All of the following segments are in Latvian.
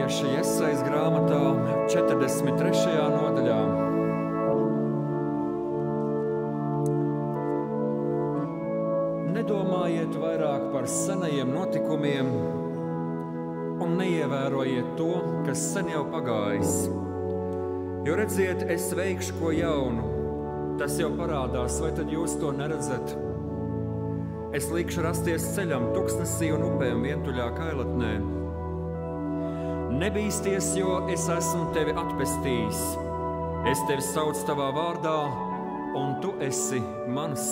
labonieši Jesajas grāmatā 43. nodaļā. Nedomājiet vairāk par senajiem notikumiem un neievērojiet to, kas sen jau pagājis. Jo redziet, es veikšu ko jaunu, tas jau parādās, vai tad jūs to neredzat? Es likšu rasties ceļam, tuksnesī un upēm vientuļā kailatnē. Nebīsties, jo es esmu tevi atpestījis. Es tevi saucu tavā vārdā, un tu esi mans.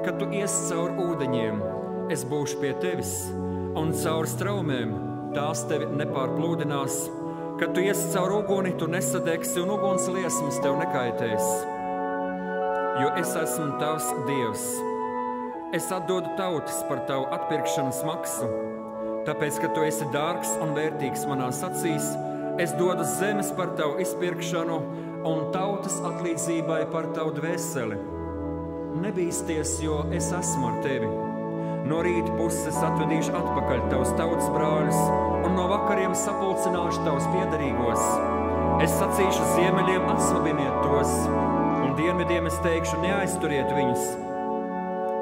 Kad tu iesi caur ūdeņiem, es būšu pie tevis, un caur straumēm tās tevi nepārplūdinās. Kad tu iesi caur uguni, tu nesadegsi, un uguns liesmas tev nekaitēs. Jo es esmu tavs Dievs. Es atdodu tautas par tavu atpirkšanas maksu. Tāpēc, ka tu esi dārgs un vērtīgs manās acīs, es dodu zemes par tavu izpirkšanu un tautas atlīdzībai par tavu dvēseli. Nebīsties, jo es esmu ar tevi. No rīta puses atvedīšu atpakaļ tavus tautas brāļus, un no vakariem sapulcināšu tavus piederīgos. Es sacīšu ziemeļiem atsvabiniet tos, un dienvidiem es teikšu neaizturiet viņus.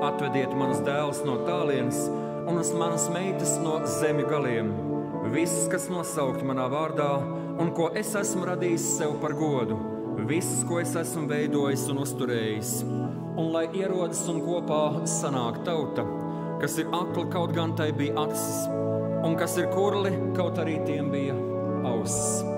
Atvediet manus dēlus no tālienes, un uz manas meitas no zemju galiem. Visus, kas nosaukti manā vārdā, un ko es esmu radījis sev par godu. Visus, ko es esmu veidojis un uzturējis. Un lai ierodas un kopā sanāk tauta, kas ir akla, kaut gan tai bija acis, un kas ir kurli, kaut arī tiem bija auss.